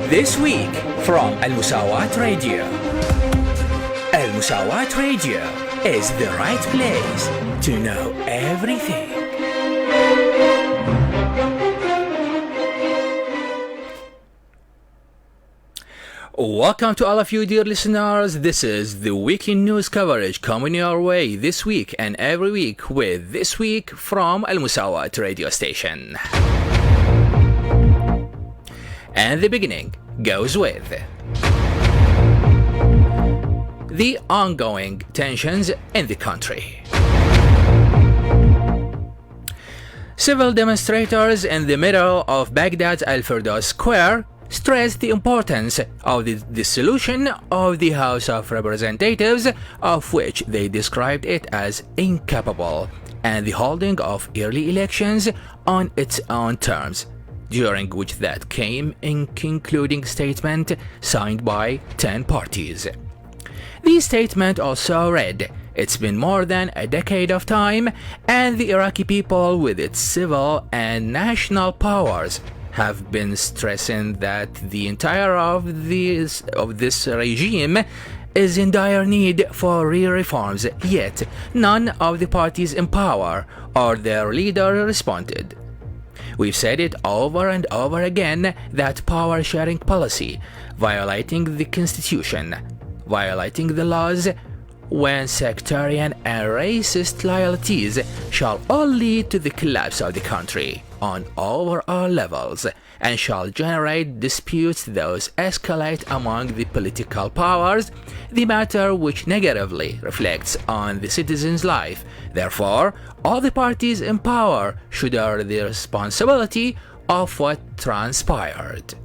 This week from Al-Musawat Radio. Al-Musawat Radio is the right place to know everything. Welcome to all of you dear listeners. This is the weekly news coverage coming your way this week and every week with This Week from Al-Musawat radio station. And the beginning goes with the ongoing tensions in the country. Civil demonstrators in the middle of Baghdad's Al-Firdaus Square stressed the importance of the dissolution of the House of Representatives, of which they described it as incapable, and the holding of early elections on its own terms, during which that came in concluding statement signed by 10 parties. The statement also read, "It's been more than a decade of time, and the Iraqi people with its civil and national powers have been stressing that the entire of this regime is in dire need for real reforms, yet none of the parties in power or their leader responded. We've said it over and over again that power-sharing policy, violating the constitution, violating the laws, when sectarian and racist loyalties shall all lead to the collapse of the country on overall levels and shall generate disputes those escalate among the political powers, the matter which negatively reflects on the citizen's life. Therefore, all the parties in power should bear the responsibility of what transpired."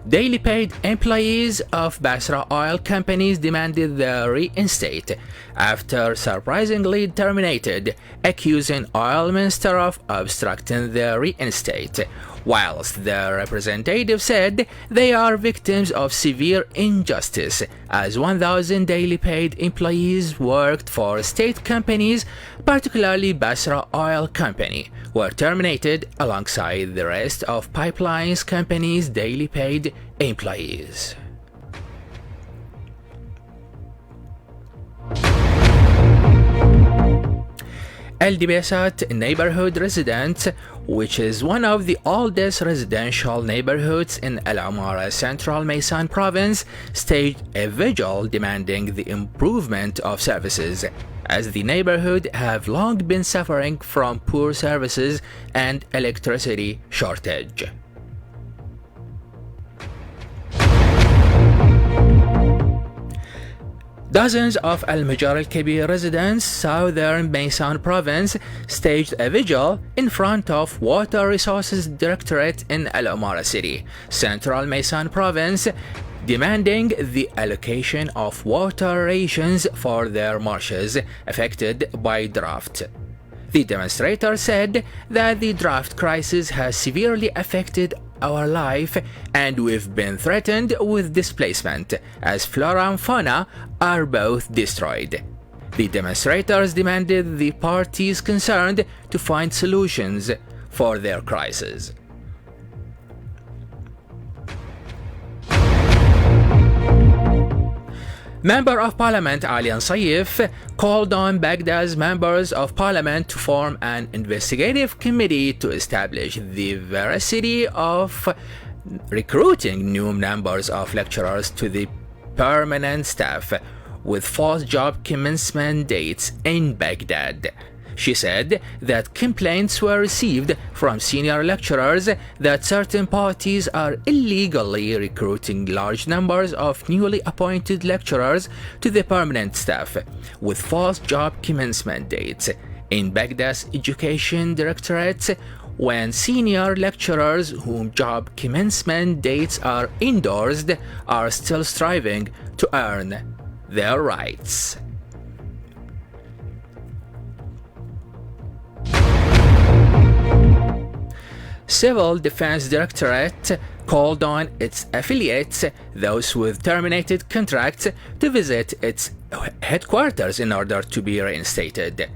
Daily paid employees of Basra oil companies demanded the reinstate after surprisingly terminated, accusing oil minister of obstructing the reinstate, whilst the representative said they are victims of severe injustice, as 1,000 daily paid employees worked for state companies, particularly Basra Oil Company, were terminated alongside the rest of pipelines companies' daily paid employees. El-Dibesat neighborhood residents, which is one of the oldest residential neighborhoods in Al-Umara Central Maysan province, staged a vigil demanding the improvement of services, as the neighborhood have long been suffering from poor services and electricity shortage. Dozens of Al-Majjar al-Kabir residents, southern Maysan province, staged a vigil in front of Water Resources Directorate in Al-Umara City, central Maysan province, demanding the allocation of water rations for their marshes affected by drought. The demonstrators said that the drought crisis has severely affected our life and we've been threatened with displacement, as flora and fauna are both destroyed. The demonstrators demanded the parties concerned to find solutions for their crisis. Member of Parliament Ali Saif called on Baghdad's members of Parliament to form an investigative committee to establish the veracity of recruiting new numbers of lecturers to the permanent staff with false job commencement dates in Baghdad. She said that complaints were received from senior lecturers that certain parties are illegally recruiting large numbers of newly appointed lecturers to the permanent staff with false job commencement dates in Baghdad's Education Directorate, when senior lecturers whom job commencement dates are endorsed are still striving to earn their rights. Civil Defense Directorate called on its affiliates, those with terminated contracts, to visit its headquarters in order to be reinstated.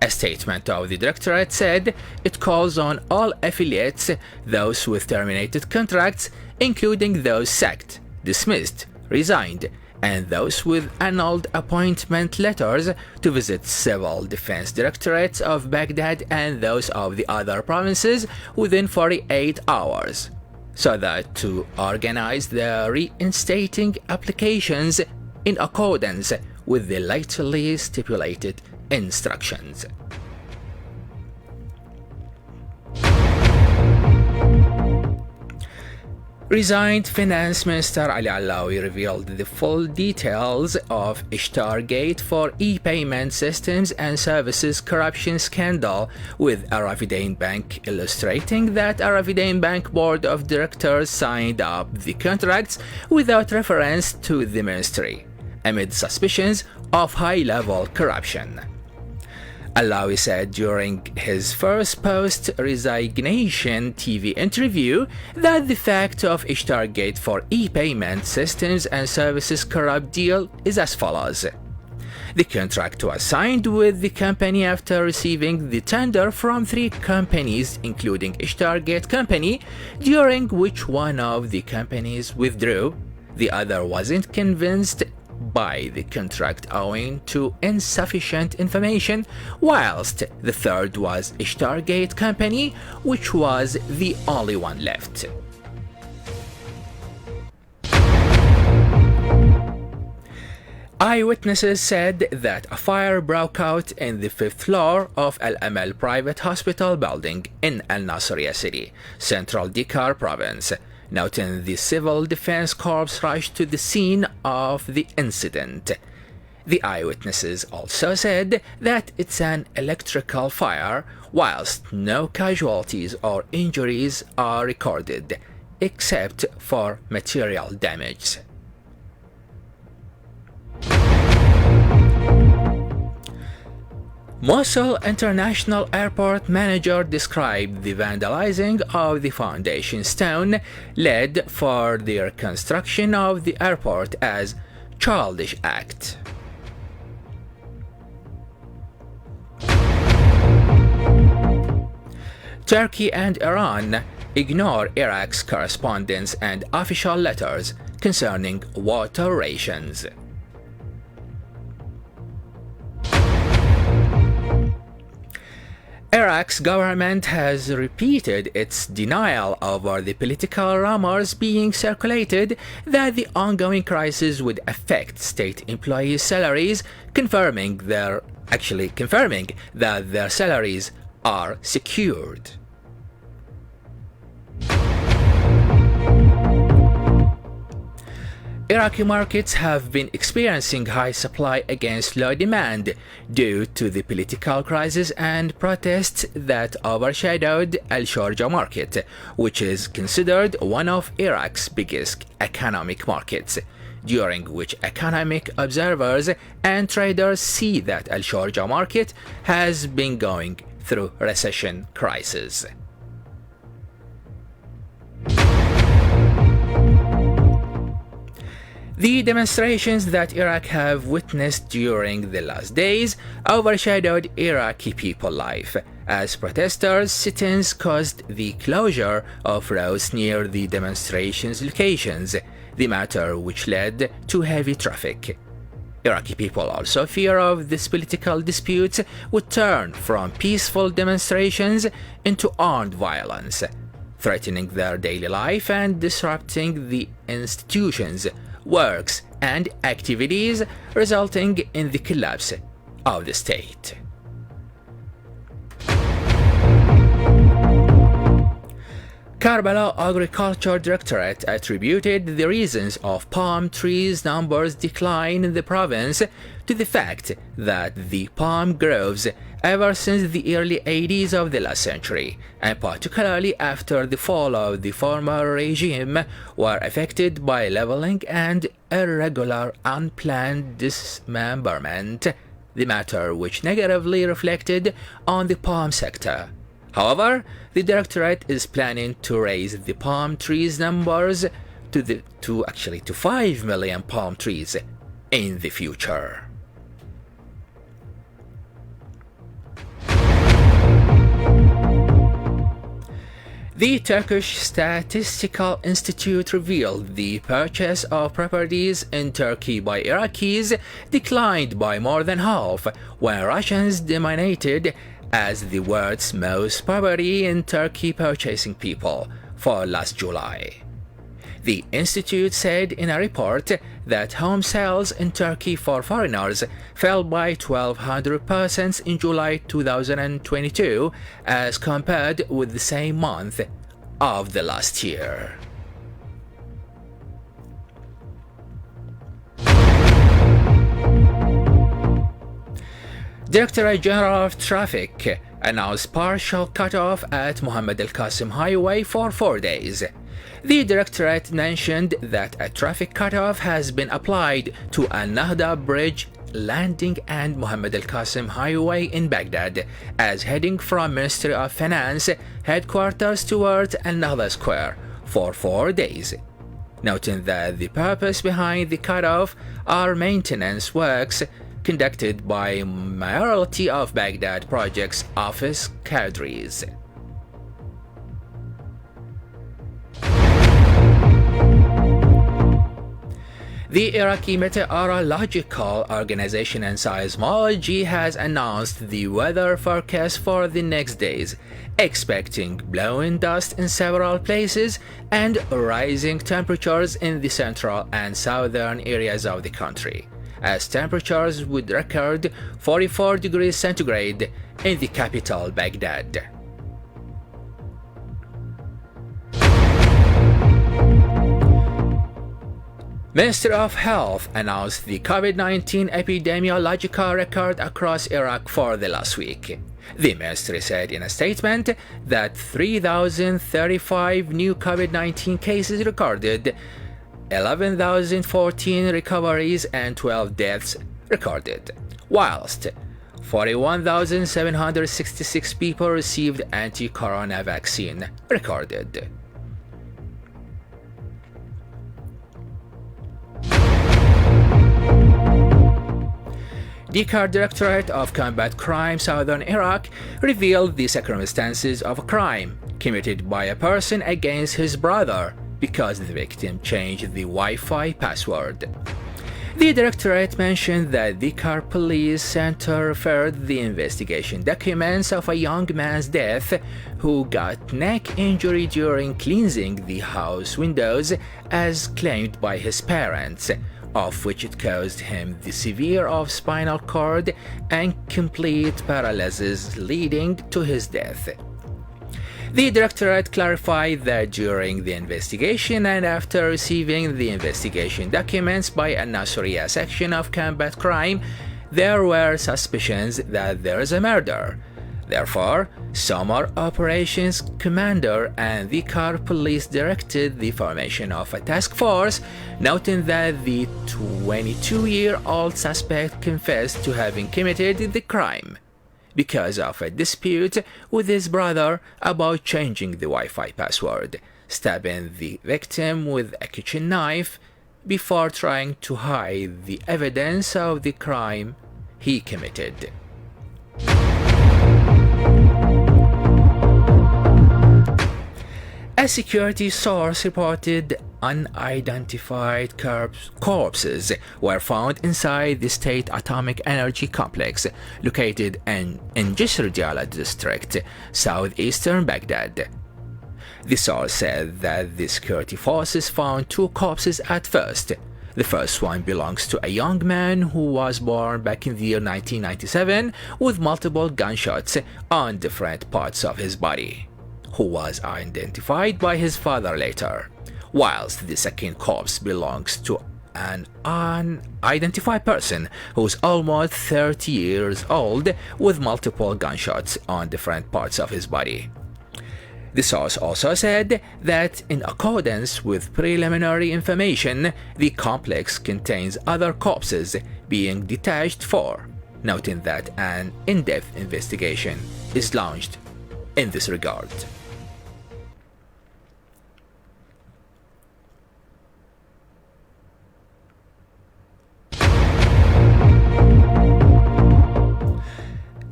A statement of the Directorate said it calls on all affiliates, those with terminated contracts, including those sacked, dismissed, resigned, and those with annulled appointment letters, to visit Civil Defense Directorates of Baghdad and those of the other provinces within 48 hours, so that to organize the reinstating applications in accordance with the lately stipulated instructions. Resigned Finance Minister Ali Allawi revealed the full details of Ishtar-gate for e-payment systems and services corruption scandal with Aravidain Bank, illustrating that Aravidain Bank Board of Directors signed up the contracts without reference to the ministry, amid suspicions of high-level corruption. Allawi said during his first post-resignation TV interview that the fact of Ishtar-gate for e-payment systems and services corrupt deal is as follows. The contract was signed with the company after receiving the tender from 3 companies, including Ishtar-gate company, during which one of the companies withdrew. The other wasn't convinced by the contract owing to insufficient information, whilst the third was Ishtar-gate company, which was the only one left. Eyewitnesses said that a fire broke out in the 5th floor of Al-Amal Private Hospital building in Al-Nasiriyah City, Central Dhaka province. Noting the Civil Defense Corps rushed to the scene of the incident. The eyewitnesses also said that it's an electrical fire, whilst no casualties or injuries are recorded, except for material damage. Mosul International Airport manager described the vandalizing of the foundation stone laid for the reconstruction of the airport as childish act. Turkey and Iran ignore Iraq's correspondence and official letters concerning water rations. Iraq's government has repeated its denial over the political rumors being circulated that the ongoing crisis would affect state employees' salaries, confirming that their salaries are secured. Iraqi markets have been experiencing high supply against low demand due to the political crisis and protests that overshadowed Al-Sharjah market, which is considered one of Iraq's biggest economic markets, during which economic observers and traders see that Al-Sharjah market has been going through recession crisis. The demonstrations that Iraq have witnessed during the last days overshadowed Iraqi people life, as protesters' sit-ins caused the closure of roads near the demonstrations' locations, the matter which led to heavy traffic. Iraqi people also fear of this political dispute would turn from peaceful demonstrations into armed violence, threatening their daily life and disrupting the institutions, works and activities, resulting in the collapse of the state. Karbala Agriculture Directorate attributed the reasons of palm trees numbers decline in the province to the fact that the palm groves ever since the early 80s of the last century, and particularly after the fall of the former regime, were affected by leveling and irregular unplanned dismemberment, the matter which negatively reflected on the palm sector. However, the Directorate is planning to raise the palm trees numbers to 5 million palm trees in the future. The Turkish Statistical Institute revealed the purchase of properties in Turkey by Iraqis declined by more than half, when Russians dominated as the world's most property in Turkey purchasing people for last July. The institute said in a report that home sales in Turkey for foreigners fell by 1,200% in July 2022 as compared with the same month of the last year. Directorate General of Traffic announced partial cutoff at Mohammed Al-Qasim Highway for 4 days. The Directorate mentioned that a traffic cutoff has been applied to Al-Nahda Bridge landing and Mohammed Al-Qasim Highway in Baghdad as heading from Ministry of Finance headquarters towards Al-Nahda Square for 4 days, noting that the purpose behind the cutoff are maintenance works conducted by majority of Baghdad project's office cadres. The Iraqi Meteorological Organization and Seismology has announced the weather forecast for the next days, expecting blowing dust in several places and rising temperatures in the central and southern areas of the country, as temperatures would record 44 degrees centigrade in the capital Baghdad. Ministry of Health announced the COVID-19 epidemiological record across Iraq for the last week. The ministry said in a statement that 3,035 new COVID-19 cases recorded, 11,014 recoveries and 12 deaths recorded, whilst 41,766 people received anti-corona vaccine recorded. The Directorate of Combat Crime Southern Iraq revealed the circumstances of a crime committed by a person against his brother because the victim changed the Wi-Fi password. The Directorate mentioned that the Car Police Center referred the investigation documents of a young man's death who got neck injury during cleansing the house windows as claimed by his parents, of which it caused him the severe of spinal cord and complete paralysis leading to his death. The Directorate clarified that during the investigation and after receiving the investigation documents by a Nasiriyah section of combat crime, there were suspicions that there is a murder. Therefore, Summer Operations Commander and the Car Police directed the formation of a task force, noting that the 22-year-old suspect confessed to having committed the crime because of a dispute with his brother about changing the Wi-Fi password, stabbing the victim with a kitchen knife before trying to hide the evidence of the crime he committed. A security source reported unidentified corpses were found inside the State Atomic Energy Complex located in Jisr Diyala district, southeastern Baghdad. The source said that the security forces found 2 corpses at first. The first one belongs to a young man who was born back in the year 1997 with multiple gunshots on different parts of his body, who was identified by his father later, whilst the second corpse belongs to an unidentified person who's almost 30 years old with multiple gunshots on different parts of his body. The source also said that in accordance with preliminary information, the complex contains other corpses being detached for, noting that an in-depth investigation is launched in this regard.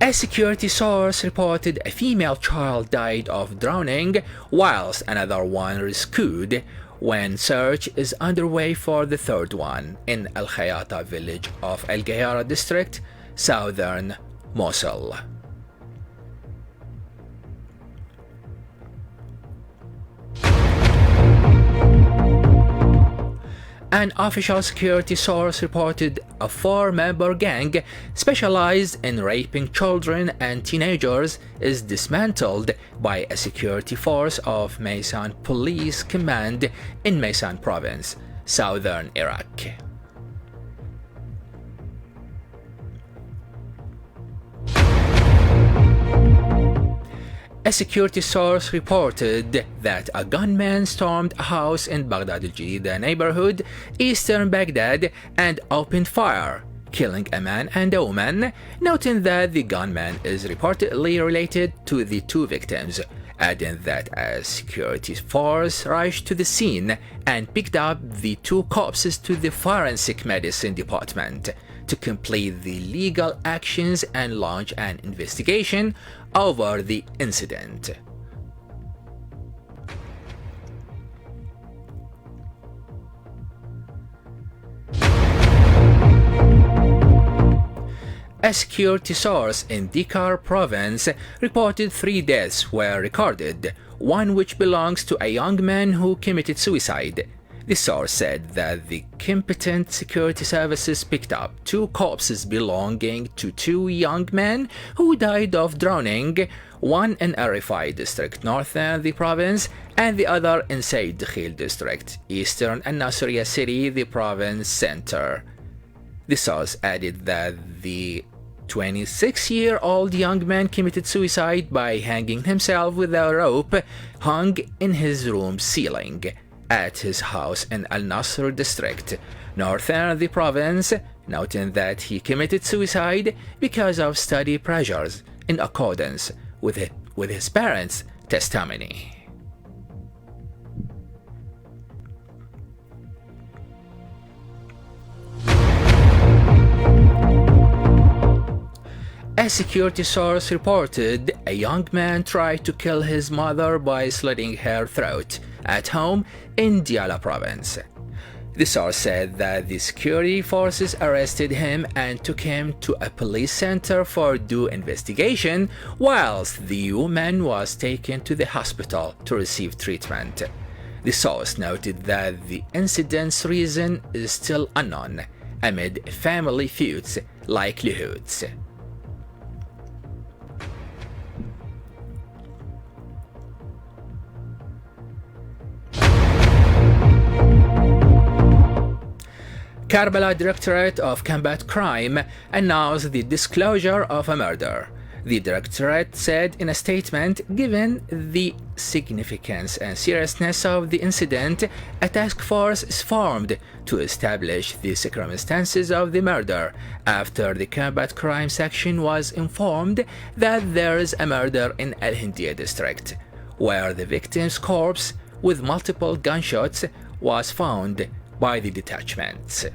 A security source reported a female child died of drowning whilst another one rescued when search is underway for the third one in Al Khayata village of Al Gayara district, southern Mosul. An official security source reported a 4-member gang specialized in raping children and teenagers is dismantled by a security force of Maysan Police Command in Maysan Province, southern Iraq. A security source reported that a gunman stormed a house in Baghdad al-Jadida neighborhood, eastern Baghdad, and opened fire, killing a man and a woman, noting that the gunman is reportedly related to the two victims, adding that a security force rushed to the scene and picked up the two corpses to the forensic medicine department to complete the legal actions and launch an investigation over the incident. A security source in Dhikar province reported 3 deaths were recorded, one which belongs to a young man who committed suicide. The source said that the competent security services picked up 2 corpses belonging to 2 young men who died of drowning, one in Arifai district, northern the province, and the other in Sayyid Dakhil district, eastern Al-Nasiriyah city, the province center. The source added that the 26-year-old young man committed suicide by hanging himself with a rope hung in his room ceiling at his house in Al-Nasr district, northern the province, noting that he committed suicide because of study pressures in accordance with his parents' testimony. A security source reported a young man tried to kill his mother by slitting her throat at home in Diyala province. The source said that the security forces arrested him and took him to a police center for due investigation, whilst the woman was taken to the hospital to receive treatment. The source noted that the incident's reason is still unknown amid family feuds likelihoods. Karbala Directorate of Combat Crime announced the disclosure of a murder. The Directorate said in a statement, given the significance and seriousness of the incident, a task force is formed to establish the circumstances of the murder after the Combat Crime section was informed that there is a murder in Al-Hindiya district, where the victim's corpse with multiple gunshots was found by the detachments.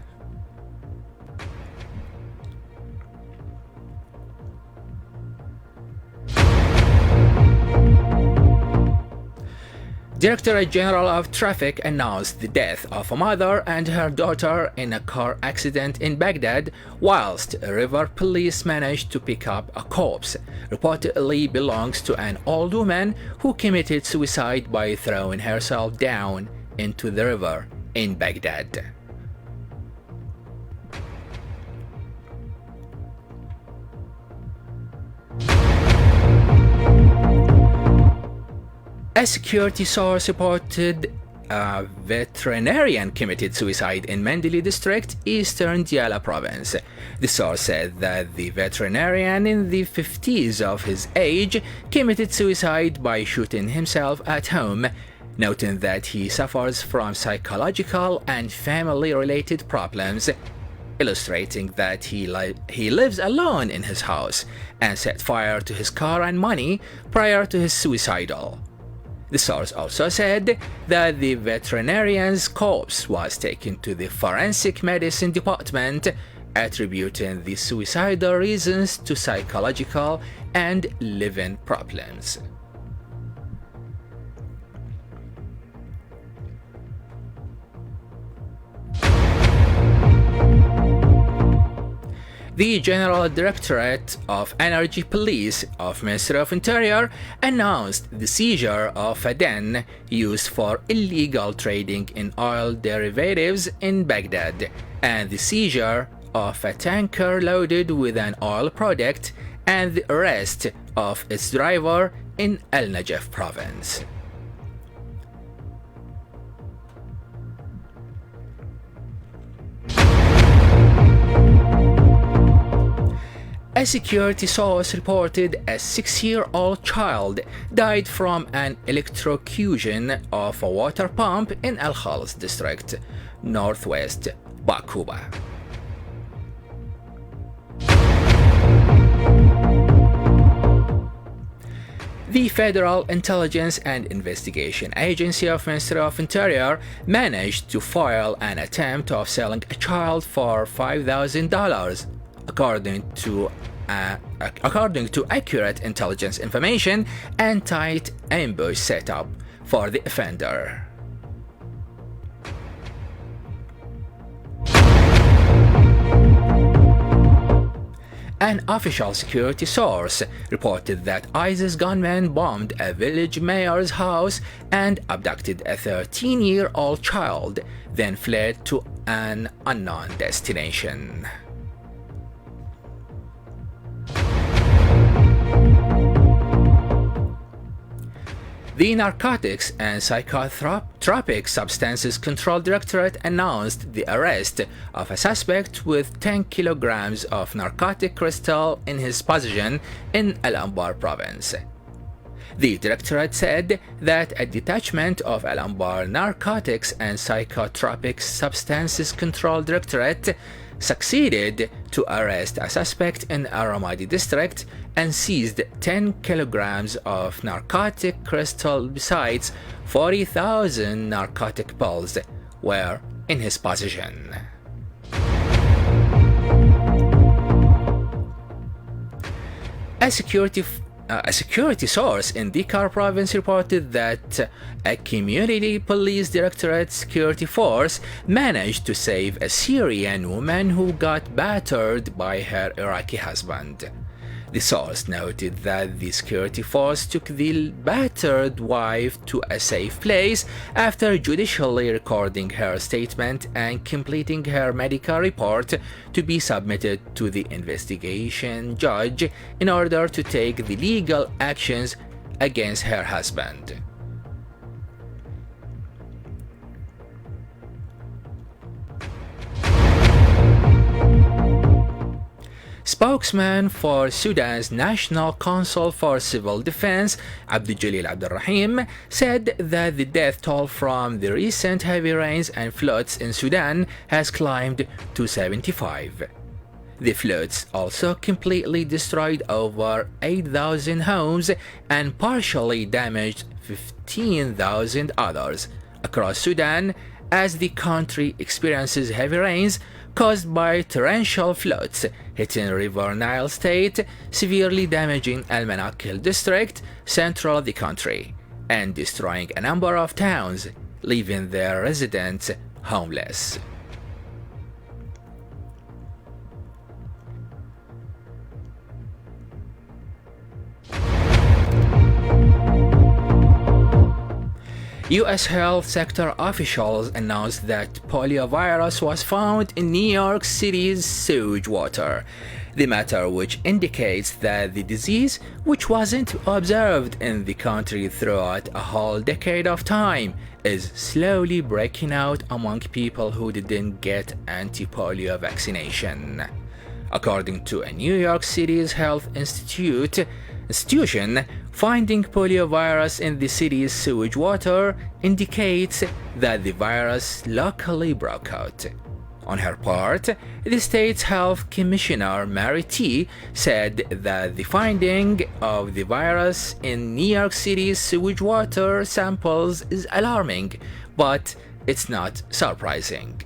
Directorate General of Traffic announced the death of a mother and her daughter in a car accident in Baghdad, whilst river police managed to pick up a corpse reportedly belongs to an old woman who committed suicide by throwing herself down into the river in Baghdad. A security source reported a veterinarian committed suicide in Mendili district, eastern Diyala province. The source said that the veterinarian in the 50s of his age committed suicide by shooting himself at home, noting that he suffers from psychological and family-related problems, illustrating that he lives alone in his house and set fire to his car and money prior to his suicidal. The source also said that the veterinarian's corpse was taken to the forensic medicine department attributing the suicidal reasons to psychological and living problems. The General Directorate of Energy Police of Ministry of Interior announced the seizure of a den used for illegal trading in oil derivatives in Baghdad and the seizure of a tanker loaded with an oil product and the arrest of its driver in Al-Najjar province. A security source reported a 6-year-old child died from an electrocution of a water pump in Al-Khals district, northwest Bakuba. The Federal Intelligence and Investigation Agency of Ministry of Interior managed to foil an attempt of selling a child for $5,000. According to accurate intelligence information and tight ambush setup for the offender. An official security source reported that ISIS gunmen bombed a village mayor's house and abducted a 13-year-old child, then fled to an unknown destination. The Narcotics and Psychotropic Substances Control Directorate announced the arrest of a suspect with 10 kilograms of narcotic crystal in his possession in Al-Anbar province. The Directorate said that a detachment of Al-Anbar Narcotics and Psychotropic Substances Control Directorate succeeded to arrest a suspect in Aramadi district and seized 10 kilograms of narcotic crystal besides 40,000 narcotic pills were in his possession. A security source in Dhikar province reported that a community police directorate security force managed to save a Syrian woman who got battered by her Iraqi husband. The source noted that the security force took the battered wife to a safe place after judicially recording her statement and completing her medical report to be submitted to the investigation judge in order to take the legal actions against her husband. Spokesman for Sudan's National Council for Civil Defense, Abdul Abdurrahim, said that the death toll from the recent heavy rains and floods in Sudan has climbed to 75. The floods also completely destroyed over 8,000 homes and partially damaged 15,000 others across Sudan as the country experiences heavy rains caused by torrential floods hitting River Nile State, severely damaging Al-Manakil district, central the country, and destroying a number of towns, leaving their residents homeless. U.S. health sector officials announced that poliovirus was found in New York City's sewage water, the matter which indicates that the disease, which wasn't observed in the country throughout a whole decade of time, is slowly breaking out among people who didn't get anti-polio vaccination. According to a New York City's health institution, finding poliovirus in the city's sewage water indicates that the virus locally broke out. On her part, the state's health commissioner Mary T. said that the finding of the virus in New York City's sewage water samples is alarming, but it's not surprising.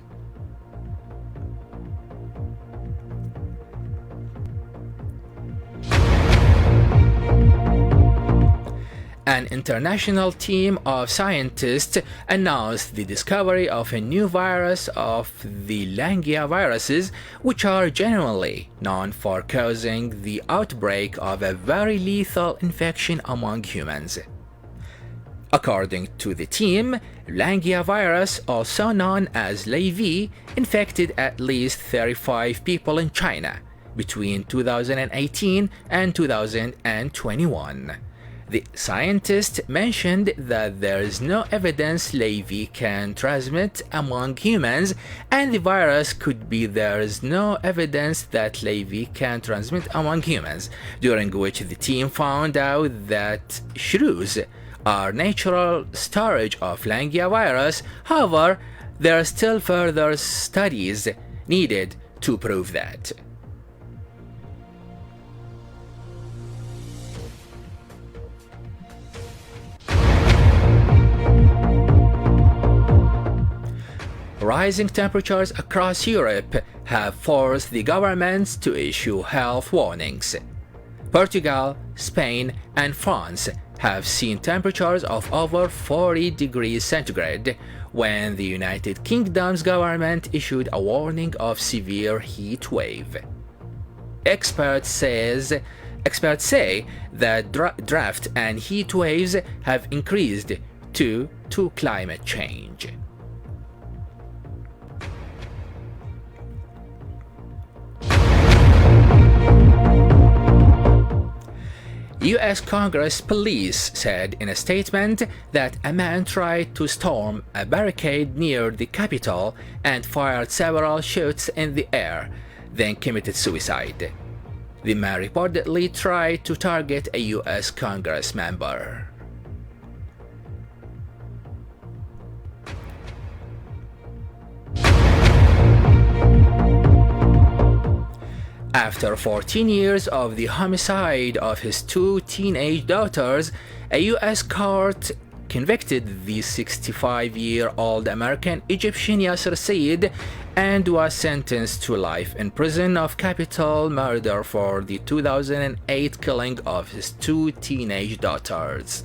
an international team of scientists announced the discovery of a new virus of the Langia viruses, which are generally known for causing the outbreak of a very lethal infection among humans. According to the team, Langia virus, also known as LayV, infected at least 35 people in China between 2018 and 2021. The scientists mentioned that there is no evidence LayV can transmit among humans, and the virus could be there is no evidence that LayV can transmit among humans, during which the team found out that shrews are natural storage of Langia virus. However, there are still further studies needed to prove that. Rising temperatures across Europe have forced the governments to issue health warnings. Portugal, Spain, and France have seen temperatures of over 40 degrees centigrade, when the United Kingdom's government issued a warning of severe heat wave. Experts say that drought and heat waves have increased due to climate change. U.S. Congress police said in a statement that a man tried to storm a barricade near the Capitol and fired several shots in the air, then committed suicide. The man reportedly tried to target a U.S. Congress member. After 14 years of the homicide of his two teenage daughters, a U.S. court convicted the 65-year-old American Egyptian Yasser Sayed and was sentenced to life in prison of capital murder for the 2008 killing of his two teenage daughters.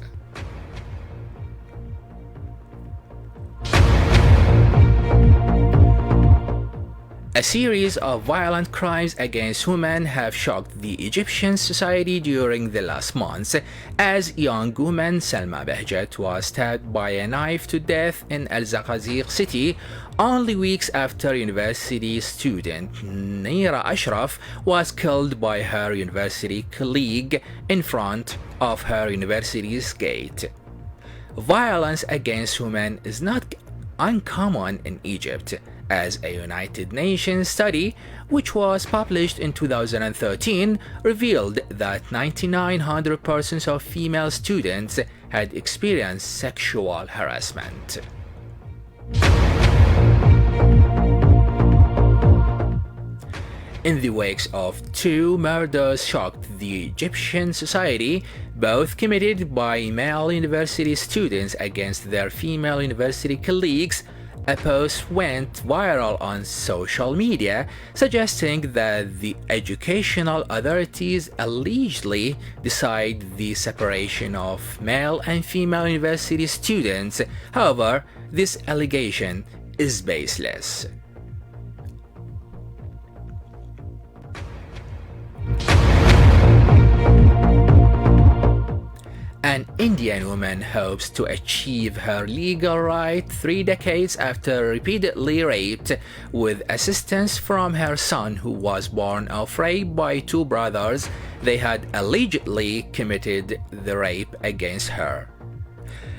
A series of violent crimes against women have shocked the Egyptian society during the last months, as young woman Salma Behjet was stabbed by a knife to death in Al-Zakazir city, only weeks after university student Nira Ashraf was killed by her university colleague in front of her university's gate. Violence against women is not uncommon in Egypt, as a United Nations study, which was published in 2013, revealed that 9,900% of female students had experienced sexual harassment. In the wake of two murders shocked the Egyptian society, both committed by male university students against their female university colleagues. A post went viral on social media suggesting that the educational authorities allegedly decide the separation of male and female university students. However, this allegation is baseless. An Indian woman hopes to achieve her legal right 3 decades after repeatedly raped, with assistance from her son, who was born of rape by two brothers. They had allegedly committed the rape against her.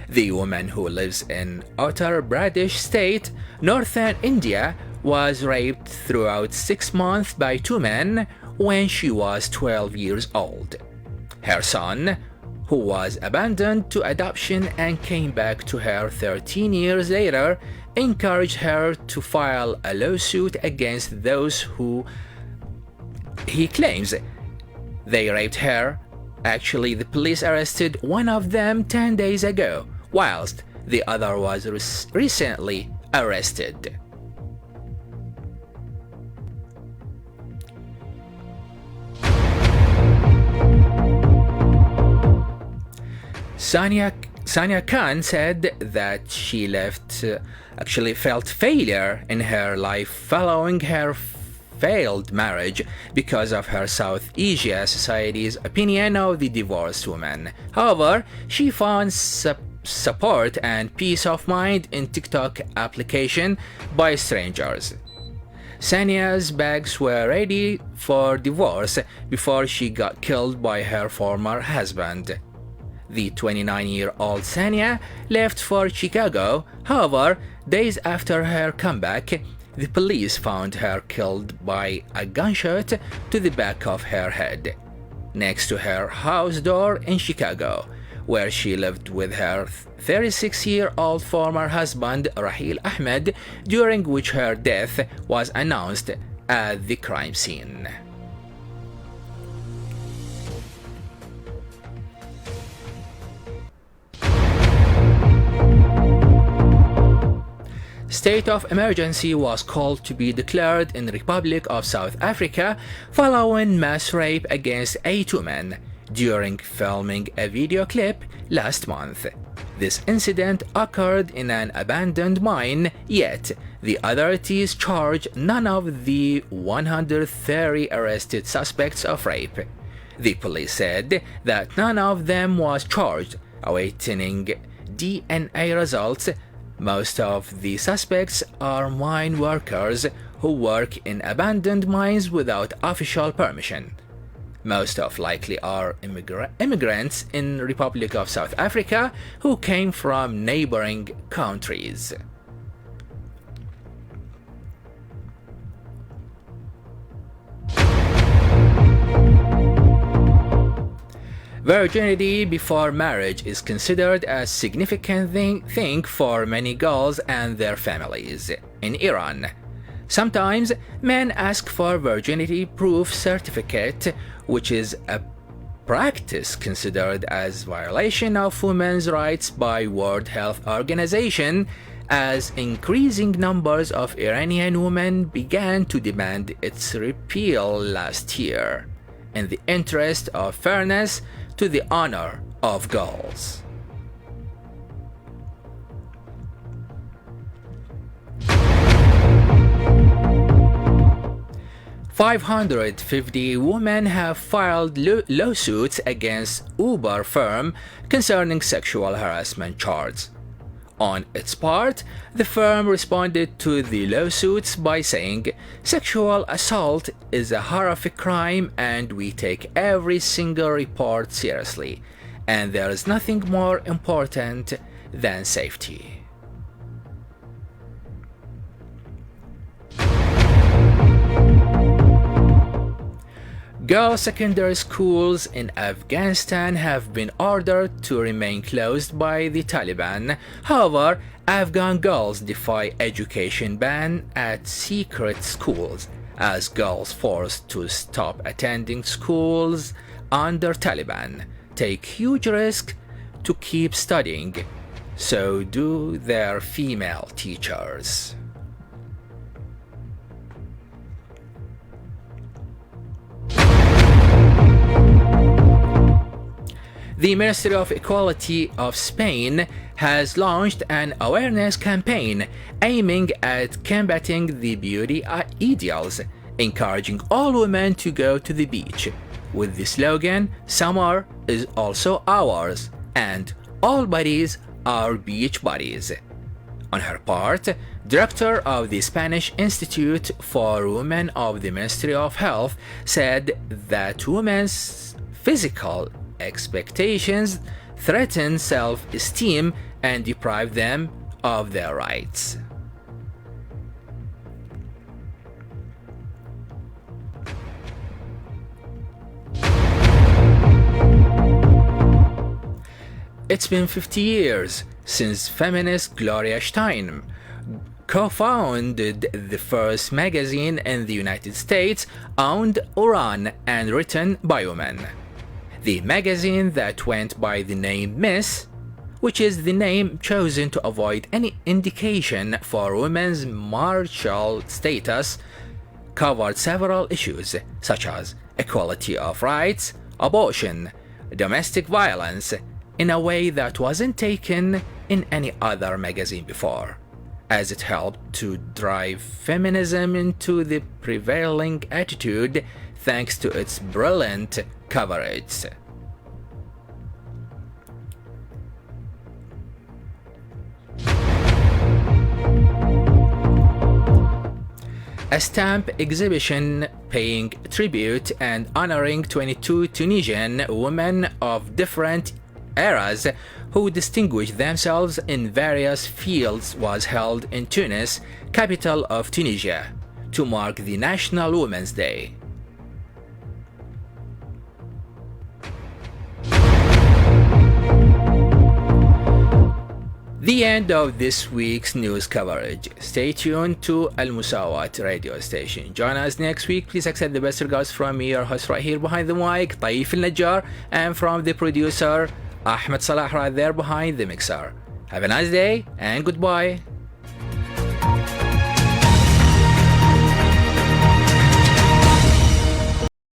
The woman, who lives in Uttar Pradesh state, northern India, was raped throughout 6 months by two men when she was 12 years old. Her son, who was abandoned to adoption and came back to her 13 years later, encouraged her to file a lawsuit against those who he claims they raped her. Actually, the police arrested one of them 10 days ago, whilst the other was recently arrested. Sania Khan said that she felt failure in her life following her failed marriage because of her South Asia society's opinion of the divorced woman. However, she found support and peace of mind in TikTok application by strangers. Sania's bags were ready for divorce before she got killed by her former husband. The 29-year-old Sania left for Chicago. However, days after her comeback, the police found her killed by a gunshot to the back of her head, next to her house door in Chicago, where she lived with her 36-year-old former husband Raheel Ahmed, during which her death was announced at the crime scene. State of emergency was called to be declared in the Republic of South Africa following mass rape against 8 women during filming a video clip last month. This incident occurred in an abandoned mine, yet the authorities charged none of the 130 arrested suspects of rape. The police said that none of them was charged, awaiting DNA results. Most of the suspects are mine workers who work in abandoned mines without official permission. Most of likely are immigrants in Republic of South Africa who came from neighboring countries. Virginity before marriage is considered a significant thing for many girls and their families in Iran. Sometimes men ask for virginity proof certificate, which is a practice considered as violation of women's rights by World Health Organization, as increasing numbers of Iranian women began to demand its repeal last year, in the interest of fairness to the honor of girls. "550 women have filed lawsuits against Uber firm concerning sexual harassment charges. On its part, the firm responded to the lawsuits by saying, "Sexual assault is a horrific crime and we take every single report seriously, and there is nothing more important than safety." Girls' secondary schools in Afghanistan have been ordered to remain closed by the Taliban. However, Afghan girls defy education ban at secret schools, as girls forced to stop attending schools under Taliban take huge risks to keep studying. So do their female teachers. The Ministry of Equality of Spain has launched an awareness campaign aiming at combating the beauty ideals, encouraging all women to go to the beach, with the slogan "Summer is also ours" and "All bodies are beach bodies." On her part, Director of the Spanish Institute for Women of the Ministry of Health said that women's physical expectations threaten self-esteem and deprive them of their rights. It's been 50 years since feminist Gloria Steinem co-founded the first magazine in the United States owned, run, and written by women. The magazine that went by the name Miss, which is the name chosen to avoid any indication for women's martial status, covered several issues such as equality of rights, abortion, domestic violence, in a way that wasn't taken in any other magazine before, as it helped to drive feminism into the prevailing attitude thanks to its brilliant coverage. A stamp exhibition paying tribute and honoring 22 Tunisian women of different eras who distinguished themselves in various fields was held in Tunis, capital of Tunisia, to mark the National Women's Day. The end of this week's news coverage. Stay tuned to Al-Musawat radio station. Join us next week. Please accept the best regards from me, your host right here behind the mic, Taif Al-najjar, and from the producer, Ahmed Salah right there behind the mixer. Have a nice day and goodbye.